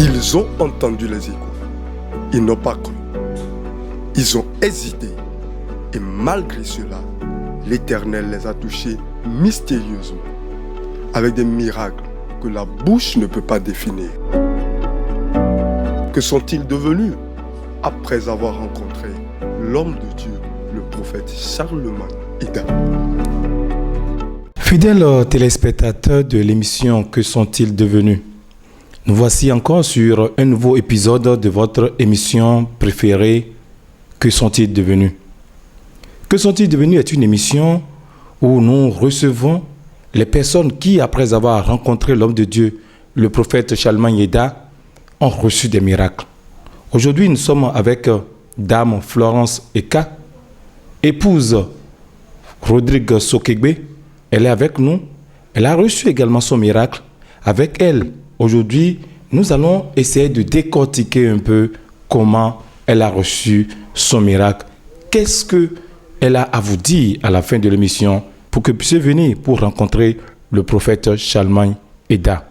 Ils ont entendu les échos. Ils n'ont pas cru. Ils ont hésité. Et malgré cela, l'Éternel les a touchés mystérieusement, avec des miracles que la bouche ne peut pas définir. Que sont-ils devenus après avoir rencontré l'homme de Dieu, le prophète Charlemagne Ida? Fidèles téléspectateurs de l'émission Que sont-ils devenus? Nous voici encore sur un nouveau épisode de votre émission préférée Que sont-ils devenus? Que sont-ils devenus est une émission où nous recevons les personnes qui, après avoir rencontré l'homme de Dieu, le prophète Charlemagne Ida, ont reçu des miracles. Aujourd'hui, nous sommes avec Dame Florence Eka, épouse Rodrigue Sokegbe. Elle est avec nous. Elle a reçu également son miracle. Avec elle, aujourd'hui, nous allons essayer de décortiquer un peu comment elle a reçu son miracle. Qu'est-ce qu'elle a à vous dire à la fin de l'émission pour que vous puissiez venir pour rencontrer le prophète Charlemagne Ida.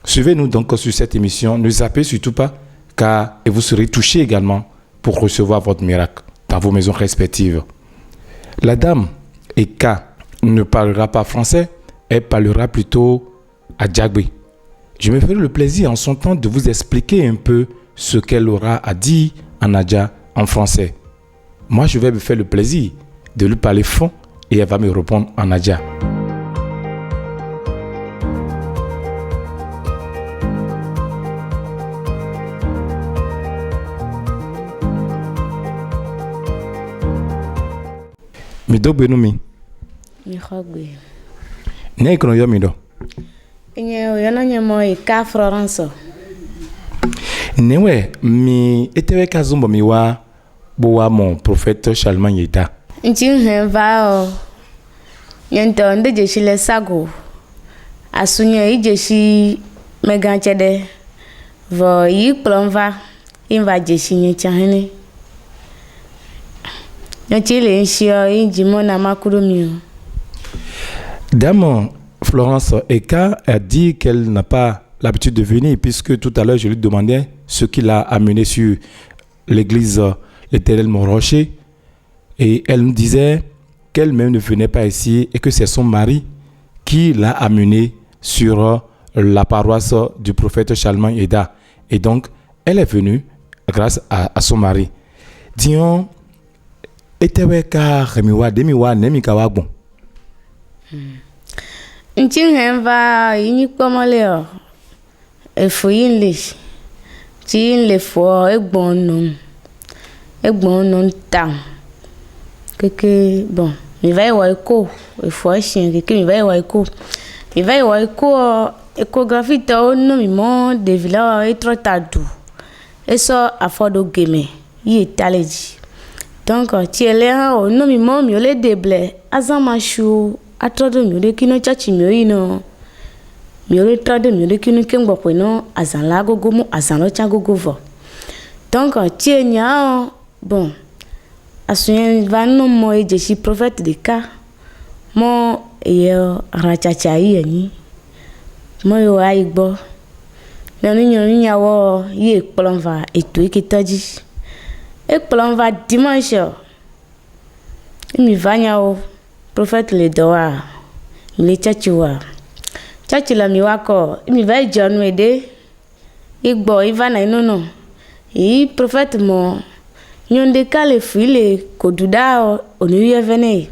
Suivez-nous donc sur cette émission. Ne zappez surtout pas, car vous serez touchés également pour recevoir votre miracle dans vos maisons respectives. La dame Eka ne parlera pas français, elle parlera plutôt à Djagbe. Je me ferai le plaisir en son temps de vous expliquer un peu ce qu'elle aura à dire en Adja en français. Moi, je vais me faire le plaisir de lui parler fond et elle va me répondre en Adja. Mido benumi. Mikhogbe. Ne kono yo mido. Enye yana nyemo Eka Florence. Newe mi etewe kazumbo miwa bowa mon prophète Charlemagne Ida. Nti heva o. Yento nde jeshi le sago. Asunye ijeshi meganchede. Vo yi plomva inva jeshi nyechahene. Nyachile nshio injimo na makurumio. Dame Florence Eka a dit qu'elle n'a pas l'habitude de venir puisque tout à l'heure je lui demandais ce qui l'a amené sur l'église l'Éternel Mont Rocher et elle nous disait qu'elle-même ne venait pas ici et que c'est son mari qui l'a amené sur la paroisse du prophète Charlemagne Ida. Et donc, elle est venue grâce à son mari. Disons, eteweka remiwa demiwa nemika bon. Nchimhemva yinyikomoleo efo yinle ti le fo egbonu tam keke bon mi vai wa eko efo chien keke mi vai wa eko échographie to no mi mo de villa etrotadu eso afodo game yi taleji donc ti ele o no mi mo mi ole deble azamachu atrodo mi ole kino chachi mi oyino mi ole trodo mi ole kino kengbo pe no azan la gogo mu azan lo cha gogo vo donc ti enya bon asuyen va no mo ejeshi prophète de ka mo yo rachacha yi mo yo aigbo no ni yawo yi plonva eto ikitaji e plonva dimanche mi vanya o prophète le doa mi chachiwa chachila mi wako mi vai jonu ede igbo ivana inono yi prophète mo nyonde kale file koduda onu vene.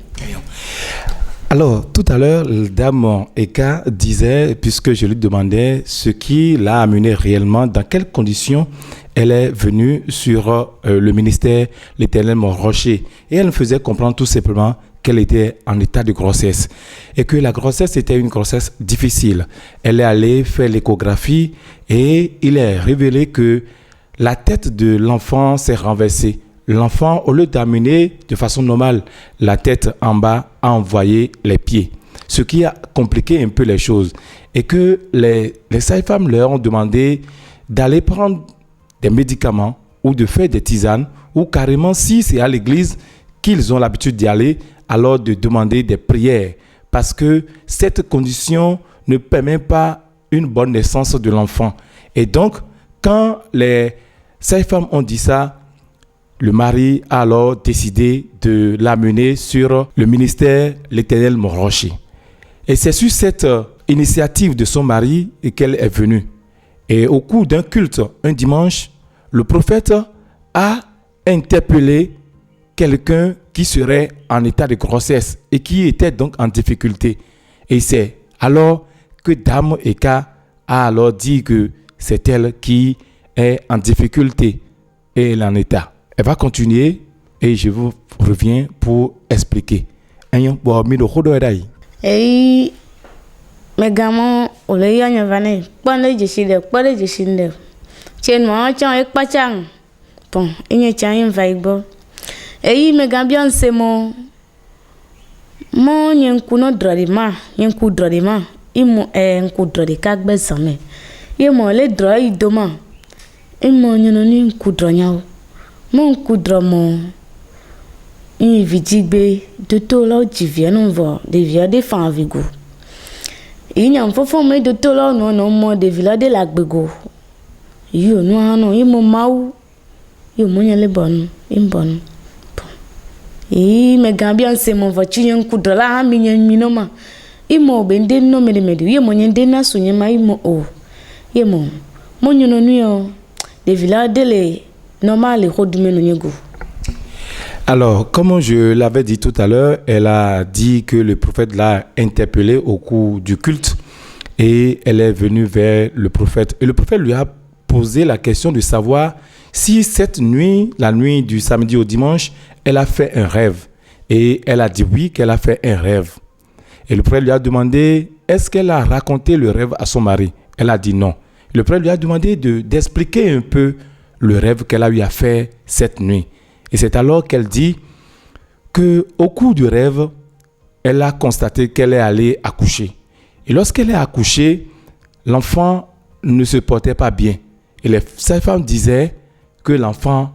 Alors, tout à l'heure, Dame Eka disait, puisque je lui demandais ce qui l'a amené réellement, dans quelles conditions elle est venue sur le ministère l'Éternel Mont Rocher. Et elle me faisait comprendre tout simplement qu'elle était en état de grossesse et que la grossesse était une grossesse difficile. Elle est allée faire l'échographie et il est révélé que la tête de l'enfant s'est renversée. L'enfant, au lieu d'amener de façon normale la tête en bas, a envoyé les pieds. Ce qui a compliqué un peu les choses. Et que les sages-femmes leur ont demandé d'aller prendre des médicaments ou de faire des tisanes ou carrément, si c'est à l'église qu'ils ont l'habitude d'y aller, alors de demander des prières. Parce que cette condition ne permet pas une bonne naissance de l'enfant. Et donc, quand les sages-femmes ont dit ça, le mari a alors décidé de l'amener sur le ministère l'Éternel Mont Rocher. Et c'est sur cette initiative de son mari qu'elle est venue. Et au cours d'un culte, un dimanche, le prophète a interpellé quelqu'un qui serait en état de grossesse et qui était donc en difficulté. Et c'est alors que Dame Eka a alors dit que c'est elle qui est en difficulté et elle est en état. Elle va continuer et je vous reviens pour expliquer. Et mes gamins, on les y a vané. Pas de jesside, pas de jesside. Tiens, moi, tiens, et pas tiens. Bon, il y a tiens, vaïbo. Et mes gambians, c'est mon yen kuno drama, yen ku drama. Imo ku drade kak besame. Imo le dra idoma. Imo nyononi ku dranyao. Mon ku dramo. In vidigbe de to la ti viennent voir des vieux des fins avec vous. Il y a un peu formé de to la non moi de villa de la gbego. Yo no no imo mau. Yo mo nyale bon, im bon. Me gambia c'est mon voiture un coup de la mi minoma. Imo bende no me de yo mo nyende na sunye ma imo o. Yemo. Mo nyono nuyo de villa de les normal les rodumé no nyego. Alors, comme je l'avais dit tout à l'heure, elle a dit que le prophète l'a interpellée au cours du culte et elle est venue vers le prophète. Et le prophète lui a posé la question de savoir si cette nuit, la nuit du samedi au dimanche, elle a fait un rêve. Et elle a dit oui, qu'elle a fait un rêve. Et le prophète lui a demandé, est-ce qu'elle a raconté le rêve à son mari? Elle a dit non. Le prophète lui a demandé d'expliquer un peu le rêve qu'elle a eu à faire cette nuit. Et c'est alors qu'elle dit qu'au cours du rêve, elle a constaté qu'elle est allée accoucher. Et lorsqu'elle est accouchée, l'enfant ne se portait pas bien. Et les sages-femmes disaient que l'enfant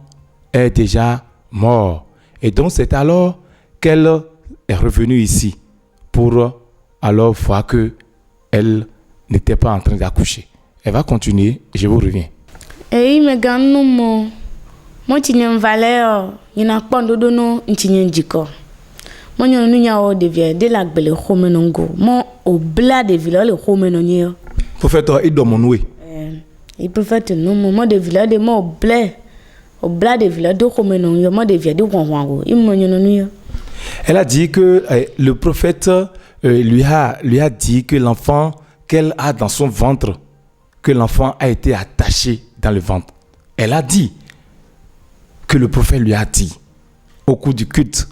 est déjà mort. Et donc c'est alors qu'elle est revenue ici pour alors voir qu'elle n'était pas en train d'accoucher. Elle va continuer et je vous reviens. Et il me gagne non moi tu n'as valeur il n'a pas de dono tu n'as dit quoi moi nous n'y a devient de la belle homenongo moi au blas de villa le homenonnier prophète il doit mon oui il prophète non moi de villa de moi au blas de villa de homenongo moi devient de wango il me n'y elle a dit que le prophète lui a dit que l'enfant qu'elle a dans son ventre que l'enfant a été attaché dans le ventre. Elle a dit que le prophète lui a dit au cours du culte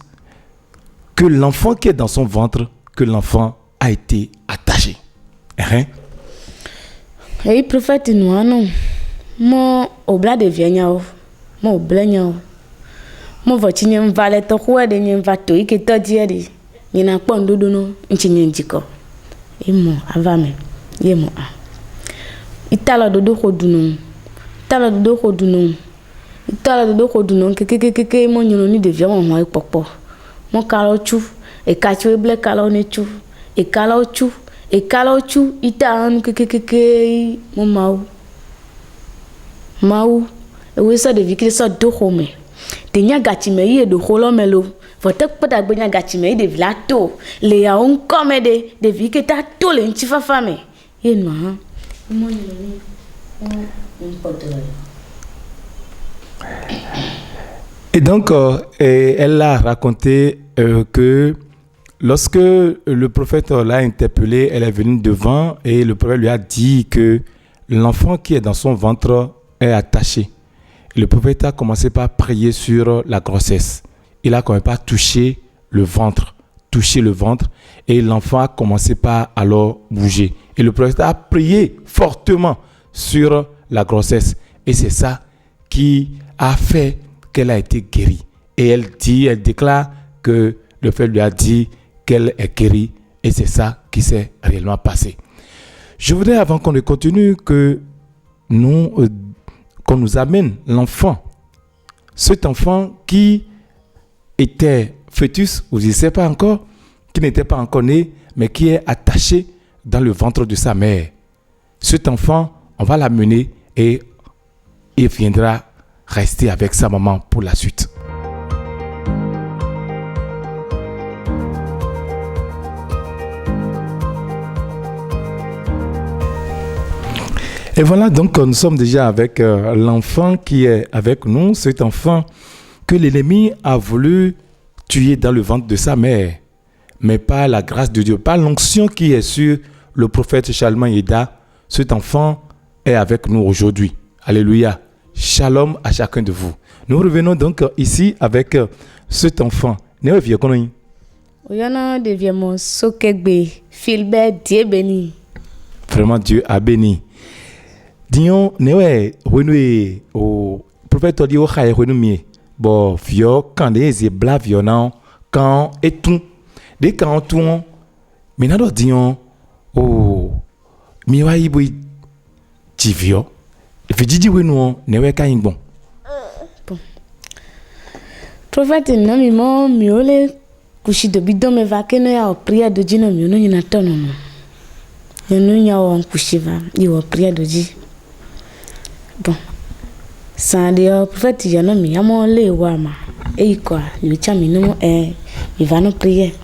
que l'enfant qui est dans son ventre, que l'enfant a été attaché. Hein? Et le prophète nous non. Moi au blas de vignao. Moi au blagno. Moi voici n'y valet to quoi de n'y va to que to dire. N'y n'a pas de dono, n'y diko. Et moi avame. Et moi. Itala dodo khoduno. Itala dodo khoduno. Itala dodo khoduno ke mo nyono ni devia mo popo. Mo kalo chu e kachu e ble kalo ne chu. E kalo chu ita an ke mo mau. E we sa de vikile sa do home. De nya gati me ye do holo melo. Votek pada gbe nya gati me de vilato. Le ya on comme de viketa to le nchifa fame. Ye no ha. Mo nyono ni Et donc, elle a raconté que lorsque le prophète l'a interpellée, elle est venue devant et le prophète lui a dit que l'enfant qui est dans son ventre est attaché. Et le prophète a commencé par prier sur la grossesse. Il a commencé par toucher le ventre et l'enfant a commencé par alors bouger. Et le prophète a prié fortement sur la grossesse. Et c'est ça qui a fait qu'elle a été guérie. Et elle déclare que le fait lui a dit qu'elle est guérie. Et c'est ça qui s'est réellement passé. Je voudrais, avant qu'on ne continue, qu'on nous amène l'enfant. Cet enfant qui était fœtus, ou je ne sais pas encore, qui n'était pas encore né, mais qui est attaché dans le ventre de sa mère. Cet enfant, on va l'amener et et viendra rester avec sa maman pour la suite. Et voilà, donc nous sommes déjà avec l'enfant qui est avec nous, cet enfant que l'ennemi a voulu tuer dans le ventre de sa mère, mais par la grâce de Dieu, par l'onction qui est sur le prophète Shalman Yeda, cet enfant est avec nous aujourd'hui. Alléluia. Shalom à chacun de vous. Nous revenons donc ici avec cet enfant. Vraiment, Dieu a béni. Disons, au prophète dit au Khaï Renoumier, bon, vieux, quand des blas violents, quand et tout, dès quand tout, mais n'a disons, oh, miwaï boui, tivio, et puis dit oui, non, n'est pas bon. Bon. Prophète, non, mais moi, miolé, couchi de bidon, mais va que nous prière de Dieu, non, nous n'y attendons, non. Nous n'y avons couché, va, il va prière de Dieu. Bon, ça dit prophète il y a non mais amo le wama et quoi le chami non il va nous prier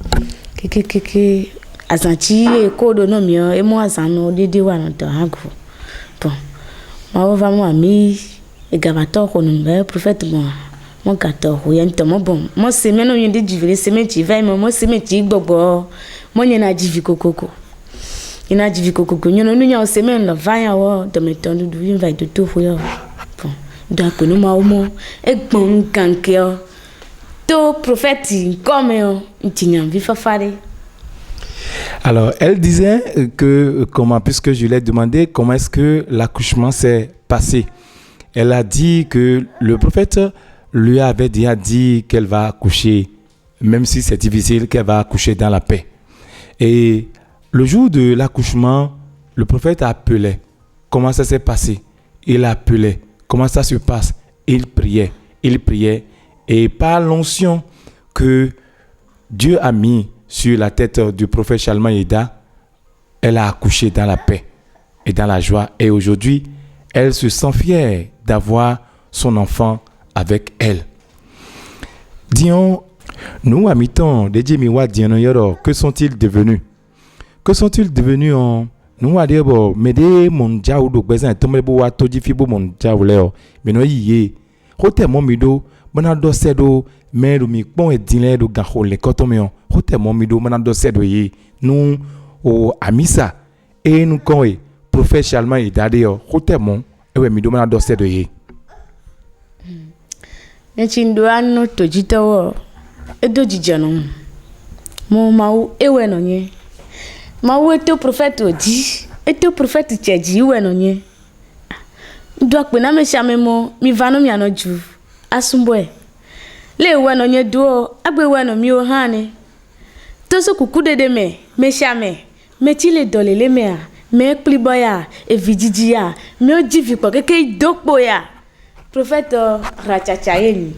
que azanti e ko do no mi e mo azano de wa no to hago bon ma va mo ami e gavato ko no be prophète mo gato ho ye nto mo bon mo se me no yin de jivire se me ti vai mo se me ti gbogbo mo yin na jivi kokoko ina jivi kokoko nyono nu nya o se me no vanya wo de me ton du yin vai de to ho yo bon donc nous ma mo e gbon kanke o to prophète comme on tinya vi fafare. Alors, elle disait que, puisque je lui ai demandé comment est-ce que l'accouchement s'est passé, elle a dit que le prophète lui avait déjà dit qu'elle va accoucher, même si c'est difficile, qu'elle va accoucher dans la paix. Et le jour de l'accouchement, le prophète appelait. Comment ça s'est passé? Il appelait. Comment ça se passe? Il priait. Et par l'onction que Dieu a mis sur la tête du prophète Shalman Yeda, elle a accouché dans la paix et dans la joie. Et aujourd'hui, elle se sent fière d'avoir son enfant avec elle. Disons, nous, à mi-temps, que sont-ils devenus? Que sont-ils devenus en... Nous, à dire, mais des mondiaux de besoin, tomber à toji fibo mondiaux, léo, mais non, yé. Rote mon mido, bonado sedo, mais le mi-pon et dîner de gahol, les cotoméons. Rote mon mido, bonado sedo, yé. Nous, au Amisa, et nous, quand prophète Shalman et Dadeo, rote mon, et we mido, bonado sedo, yé. Nechindouano tojitawo, et dojijano. Mon maou, et wenonye. Maou est au prophète Odi, est au prophète Tchadji, wenonye. Doit que na me chame mo, mi vano mi anoju. Asumbwe. Le wenonye duo, abwe weno mi ohane. Toso kukude de me chame. Me chile dole le mea, me kliboya, e vididia, me ojivi kwa keke dokbo ya. Prophète Rachachayeni.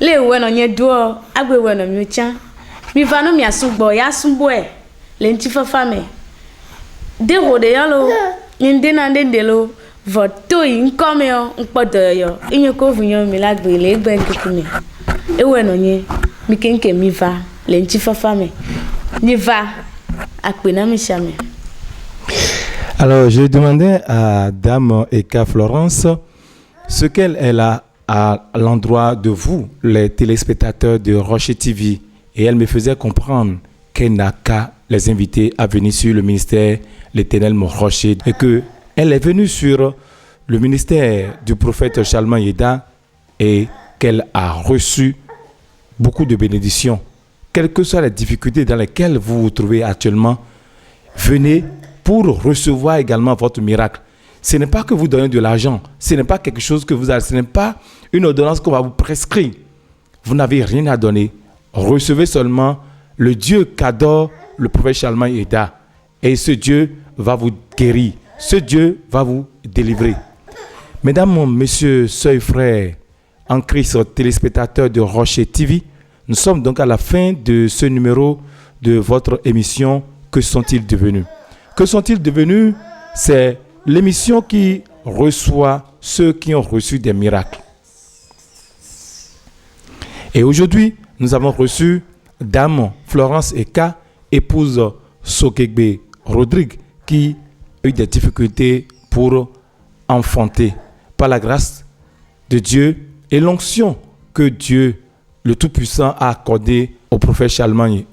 Le wenonye duo, abwe weno mi ochan. Mi vano mi asumbo, ya asumbwe. Le ntifa fame. De rode yalo, yendena ndendelo. Voto income nkpodo yo inyoko vunyo milagbe le gbe nkikume ewe no nye mi kenke mi va le ntifa fame ni va akpena mi chame. Alors je demandais à Dame Eka Florence ce qu'elle a à l'endroit de vous, les téléspectateurs de Rocher TV, et elle me faisait comprendre qu'elle n'a qu'à les inviter à venir sur le ministère l'Éternel mon Rocher, et que elle est venue sur le ministère du prophète Shalman Yeda et qu'elle a reçu beaucoup de bénédictions. Quelles que soient les difficultés dans lesquelles vous vous trouvez actuellement, venez pour recevoir également votre miracle. Ce n'est pas que vous donnez de l'argent, ce n'est pas quelque chose que vous avez, ce n'est pas une ordonnance qu'on va vous prescrire. Vous n'avez rien à donner. Recevez seulement le Dieu qu'adore le prophète Shalman Yeda. Et ce Dieu va vous guérir. Ce Dieu va vous délivrer. Mesdames, messieurs, sœurs, frères, en Christ, téléspectateurs de Rocher TV, nous sommes donc à la fin de ce numéro de votre émission « Que sont-ils devenus ?» Que sont-ils devenus? C'est l'émission qui reçoit ceux qui ont reçu des miracles. Et aujourd'hui, nous avons reçu Dame Florence Eka, épouse Sokegbe Rodrigue, qui a eu des difficultés pour enfanter. Par la grâce de Dieu et l'onction que Dieu, le Tout-Puissant, a accordée au prophète Charlemagne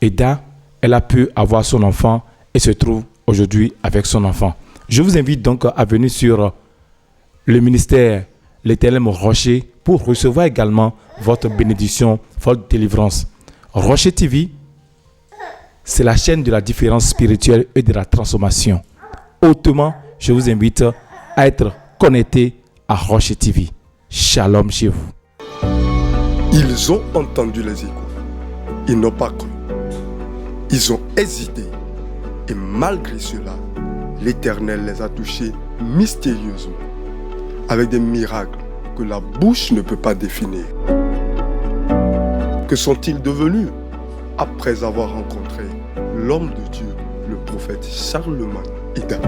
Eda, elle a pu avoir son enfant et se trouve aujourd'hui avec son enfant. Je vous invite donc à venir sur le ministère L'Éternel Rocher pour recevoir également votre bénédiction, votre délivrance. Rocher TV, c'est la chaîne de la différence spirituelle et de la transformation. Hautement, je vous invite à être connecté à Rocher TV. Shalom chez vous. Ils ont entendu les échos. Ils n'ont pas cru. Ils ont hésité. Et malgré cela, l'Éternel les a touchés mystérieusement, avec des miracles que la bouche ne peut pas définir. Que sont-ils devenus après avoir rencontré l'homme de Dieu, le prophète Charlemagne Eda?